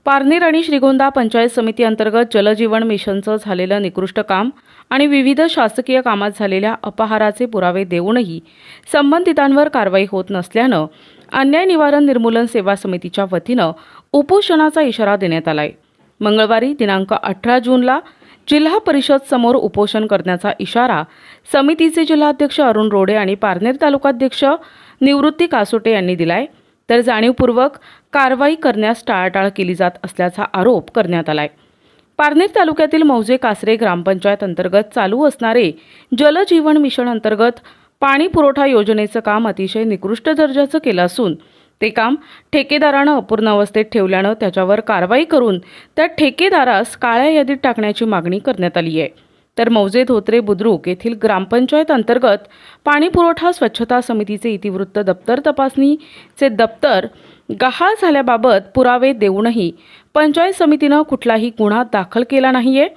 पारनेर आणि श्रीगोंदा पंचायत समिती अंतर्गत जलजीवन मिशनचं झालेलं निकृष्ट काम आणि विविध शासकीय कामात झालेल्या अपहाराचे पुरावे देऊनही संबंधितांवर कारवाई होत नसल्यानं अन्याय निवारण निर्मूलन सेवा समितीच्या वतीनं उपोषणाचा इशारा देण्यात आलाय। मंगळवारी दिनांक 18 जूनला जिल्हा परिषद समोर उपोषण करण्याचा इशारा समितीचे जिल्हाध्यक्ष अरुण रोडे आणि पारनेर तालुकाध्यक्ष निवृत्ती कासोटे यांनी दिलाय। तर जाणीवपूर्वक कारवाई करण्यास टाळाटाळ केली जात असल्याचा आरोप करण्यात आलाय। पारनेर तालुक्यातील मौजे कासरे ग्रामपंचायत अंतर्गत चालू असणारे जलजीवन मिशन अंतर्गत पाणी पुरवठा योजनेचं काम अतिशय निकृष्ट दर्जाचं केलं असून ते काम ठेकेदारानं अपूर्ण अवस्थेत ठेवल्यानं त्याच्यावर कारवाई करून त्या ठेकेदारास काळ्या यादीत टाकण्याची मागणी करण्यात आली आहे। तर मौजे धोत्रे बुद्रुक येथील ग्रामपंचायत अंतर्गत पाणी पुरवठा स्वच्छता समितीचे इतिवृत्त दप्तर तपासणीचे दप्तर गहाळ झाल्याबाबत पुरावे देऊनही पंचायत समितीनं कुठलाही गुन्हा दाखल केला नाहीये।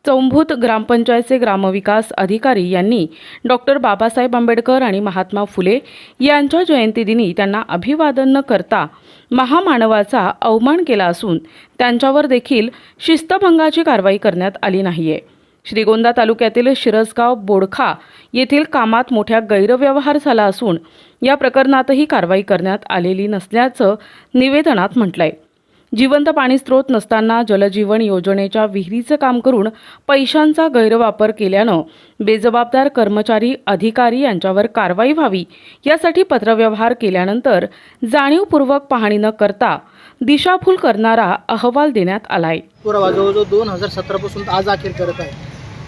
चौंभूत ग्रामपंचायतचे ग्रामविकास अधिकारी यांनी डॉक्टर बाबासाहेब आंबेडकर आणि महात्मा फुले यांच्या जयंतीदिनी त्यांना अभिवादन न करता महामानवाचा अवमान केला असून त्यांच्यावर देखील शिस्तभंगाची कारवाई करण्यात आली नाहीये। श्रीगोंदा तालुक्यातील शिरसगाव बोडखा येथील कामात मोठ्या गैरव्यवहार झाला असून या प्रकरणातही कारवाई करण्यात आलेली नसल्याचं निवेदनात म्हटलंय। जिवंत पाणी स्रोत नसताना जलजीवन योजनेच्या विहिरीचं काम करून पैशांचा गैरवापर केल्यानं बेजबाबदार कर्मचारी अधिकारी यांच्यावर कारवाई व्हावी यासाठी पत्रव्यवहार केल्यानंतर जाणीवपूर्वक पाहणी न करता दिशाभूल करणारा अहवाल देण्यात आलाय। पुरावा जवळजवळ 2017 पासून आज अखेर करत आहे,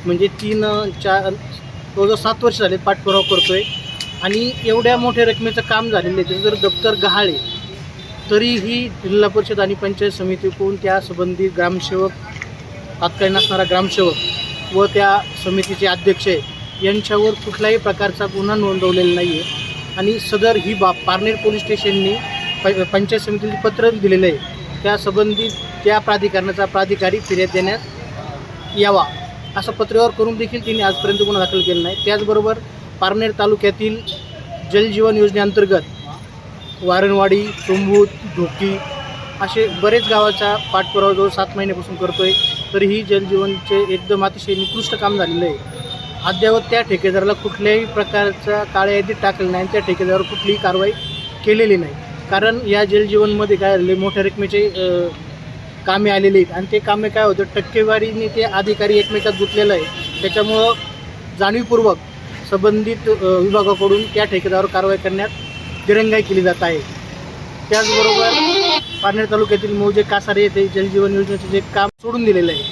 म्हणजे 3-4 जवळजवळ 7 वर्ष झाले पाठपुरावा करतोय आणि एवढ्या मोठ्या रकमेचं काम झालेलं आहे। जर दप्तर गहाळ आहे तरीही जिल्हा परिषद आणि पंचायत समितीकडून त्या संबंधित ग्रामसेवक, तात्कालीन असणारा ग्रामसेवक व त्या समितीचे अध्यक्ष यांच्यावर कुठल्याही प्रकारचा गुन्हा नोंदवलेला नाही आहे आणि सदर ही बाब पारनेर पोलीस स्टेशनने पंचायत समितीला पत्र दिलेलं आहे। त्या संबंधित त्या प्राधिकरणाचा प्राधिकारी फिर्याद देण्यात यावा असं पत्रावर करून देखील त्यांनी आजपर्यंत गुन्हा दाखल केला नाही। त्याचबरोबर पारनेर तालुक्यातील जलजीवन योजनेअंतर्गत वारणवाडी, चोंबूत, ढोकी असे बरेच गावाचा पाठपुरावा जवळ 7 महिन्यापासून करतोय, तरीही जलजीवनचे एकदम अतिशय निकृष्ट काम झालेलं आहे। अद्यावत त्या ठेकेदाराला कुठल्याही प्रकारचा काळ्या यादीत टाकलं नाही, त्या ठेकेदारावर कुठलीही कारवाई केलेली नाही। कारण या जलजीवनमध्ये काय झाले, मोठ्या रकमेचे कामे आलेली आहेत आणि ते कामे काय होतं, टक्केवारीने ते अधिकारी एकमेकात गुंतलेलं आहे। त्याच्यामुळं जाणीवपूर्वक संबंधित विभागाकडून त्या ठेकेदारावर कारवाई करण्यात दिरंगाई केली जात आहे। त्याचबरोबर पारनेर तालुक्यातील मौजे कासारे येथे जलजीवन योजनेचं जे काम सोडून दिलेलं आहे,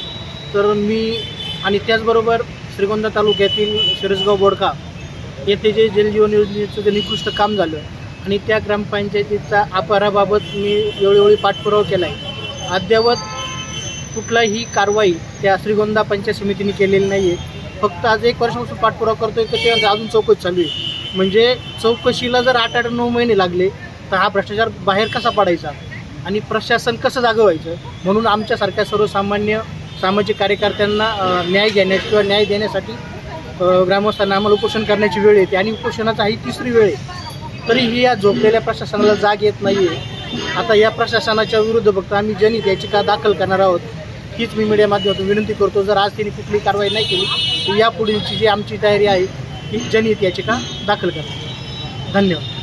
तर मी आणि त्याचबरोबर श्रीगोंदा तालुक्यातील शिरसगाव बोडखा येथे जे जलजीवन योजनेचं जे निकृष्ट काम झालं आणि त्या ग्रामपंचायतीचा अपहाराबाबत मी वेळोवेळी पाठपुरावा केला आहे। अद्यावत कुठलाही कारवाई त्या श्रीगोंदा पंचायत समितीने केलेली नाही आहे। फक्त आज 1 वर्षापासून पाठपुरावा करतोय तर ते अजून चौकशी चालू आहे। म्हणजे चौकशीला जर 8-9 महिने लागले तर हा भ्रष्टाचार बाहेर कसा पडायचा आणि प्रशासन कसं जागं व्हायचं। म्हणून आमच्यासारख्या सर्वसामान्य सामाजिक कार्यकर्त्यांना न्याय घेण्याची किंवा न्याय देण्यासाठी ग्रामस्थांना आम्हाला उपोषण करण्याची वेळ येते आणि उपोषणाचा ही 3री वेळ आहे, तरीही या झोपलेल्या प्रशासनाला जाग येत नाही आहे। आता या प्रशासनाच्या विरुद्ध फक्त आम्ही जनहित याचिका दाखल करणार आहोत, हीच मी मीडिया माध्यमातून विनंती करतो। जर आज त्यांनी कुठली कारवाई नाही केली तर यापुढीलची जी आमची तयारी आहे ही जनहित याचिका दाखल करा। धन्यवाद।